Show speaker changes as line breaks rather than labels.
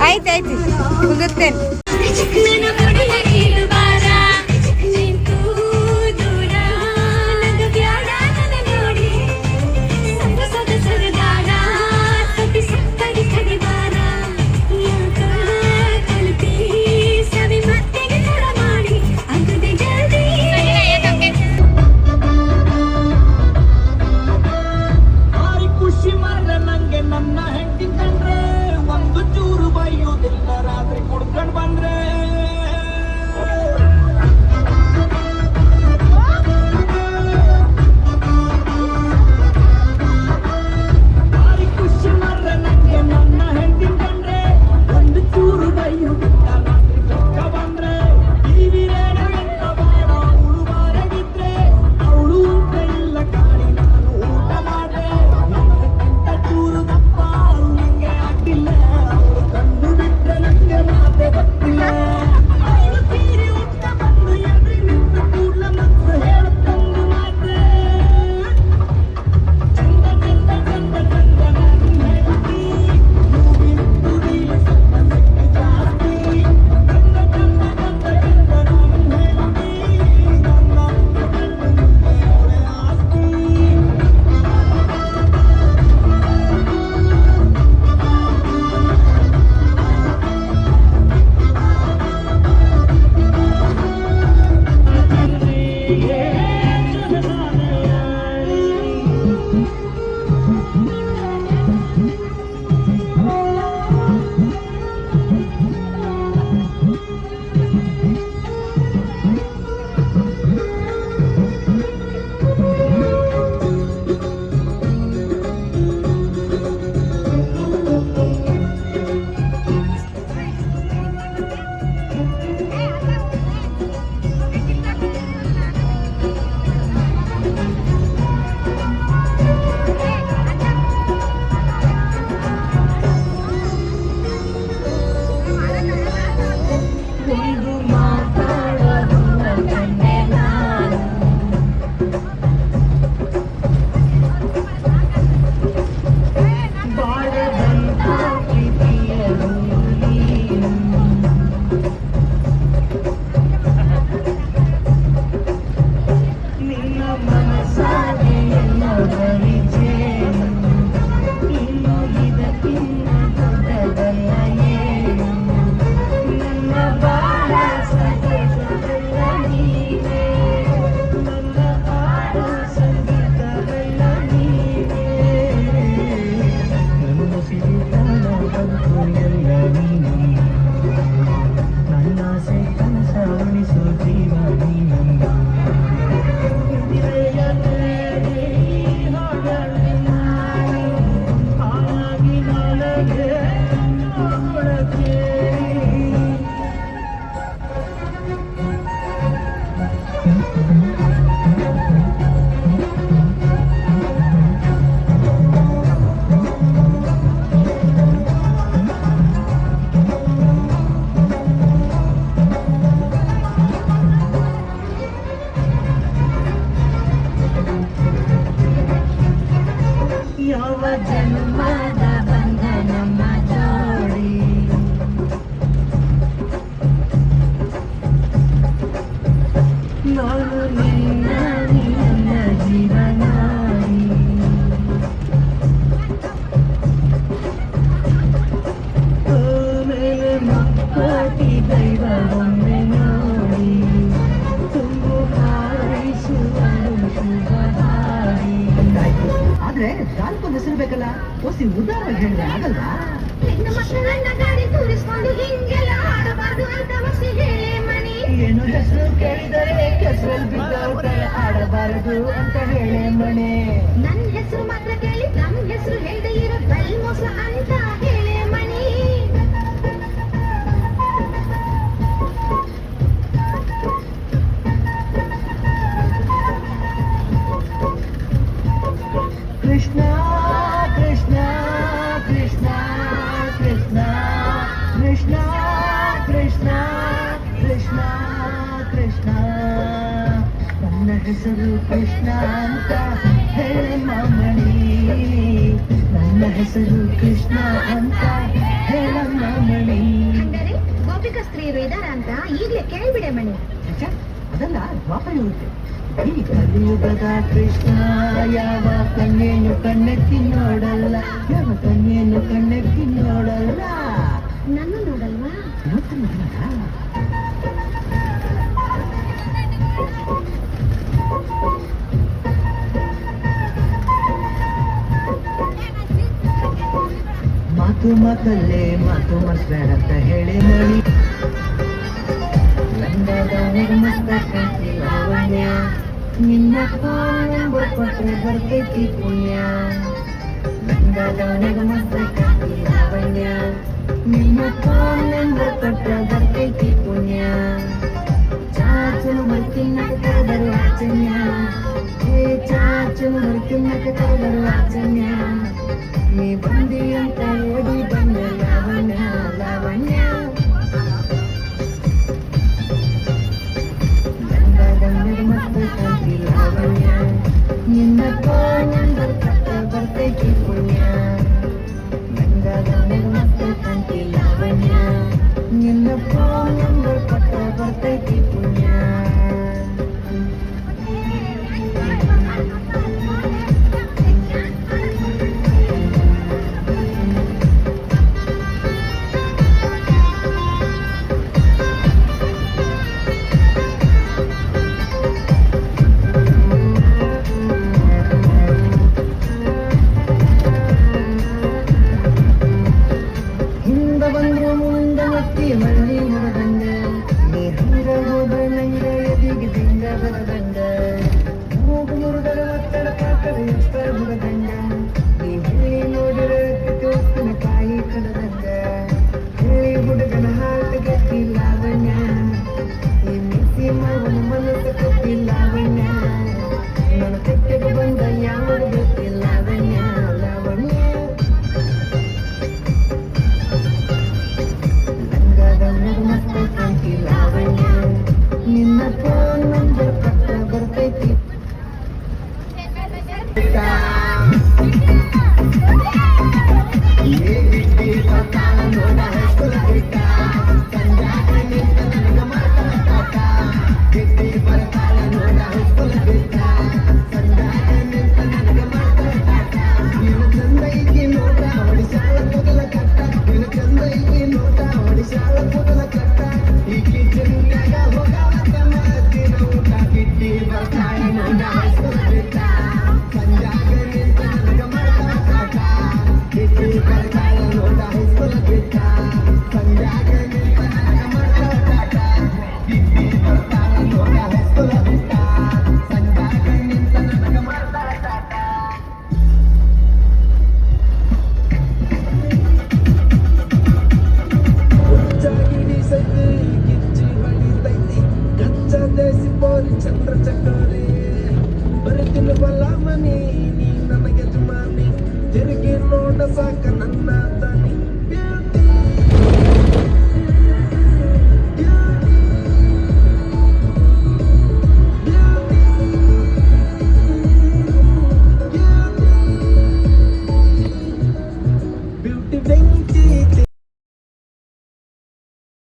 ಆಯ್ತಾಯ್ತು ಮುಗಿಸ್ತೇನೆ.
ಏನು ಹೆಸರು ಕೇಳಿದರೆ ಕೆಸರಲ್ಲಿ ಬಿದ್ದವತೆ ಆಡಬಾರದು ಅಂತ ಹೇಳೆ ಮನೆ.
ನನ್ನ ಹೆಸರು ಮಾತ್ರ ಕೇಳಿ ನಮ್ಮ ಹೆಸರು ಹೇಳದೆ ಇರೋ ಬಲ್ ಮೋಸ ಅಂತ ಹೇಳೆ ಮಣಿ.
ಕೃಷ್ಣ ಕೃಷ್ಣ ಕೃಷ್ಣ ಕೃಷ್ಣ ಕೃಷ್ಣ ಕೃಷ್ಣ ಕೃಷ್ಣ ಕೃಷ್ಣ ನನ್ನ ಹೆಸರು ಕೃಷ್ಣ ಅಂತ ಹೇಳಿ ಮಾಮಣಿ ನನ್ನ ಹೆಸರು ಕೃಷ್ಣ ಅಂತ ಹೇಳ ಮಾಮಣಿ
ಅಂದರೆ ಗೋಪಿಕಾ ಸ್ತ್ರೀಯರು ಇದಾರ ಅಂತ ಈಗ್ಲೇ ಕೇಳ್ಬಿಡೆ ಮಣಿ.
ಛೆ, ಅದಲ್ಲ ದ್ವಾಪರ ಇರುತ್ತೆ ಈ ಕಲಿಯುಗದ ಕೃಷ್ಣ ಯಾವ ಕಣ್ಣೇನು ಕಣ್ಣೆತ್ತಿ ನೋಡಲ್ಲ ಯಾವ ಕಣ್ಣೇನು ಕಣ್ಣೆತ್ತಿ ನೋಡಲ್ಲ
ನನ್ನ ನೋಡಲ್ವಾ?
ನೋಡ್ತಾನಲ್ಲ ಮಾತು ಮಾತಲ್ಲೇ ಮಾತು ಮಸ್ಬೇಡಂತ ಹೇಳಿ ಮಣಿ ಲಂಡದವನಿಗೆ ಮಸ್ತ ಕಾಂತಿ ಲಾವಣ್ಯ ನಿನ್ನ ಫೋನ್ ನಂಬರ್ ಕೊಟ್ರೆ ಬರ್ತೈತಿ ಪುಣ್ಯ ಲಂಡದವನಿಗೆ ಮಸ್ತ ಕಾಂತಿ ಲಾವಣ್ಯ ನಿನ್ನ ಫೋನ್ ನಂಬರ್ ಕೊಟ್ರೆ ಬರ್ತೈತಿ ಪುಣ್ಯ ಚಾಚಲು ಬರ್ತಿನ್ನಕ ಕರೆದರು ಆಚನ್ಯ ಚಾಚಲು ಬರ್ತಿನ್ನಕ ಕರೆದರು ಆಚನ್ಯ ನೀ ಬಂದ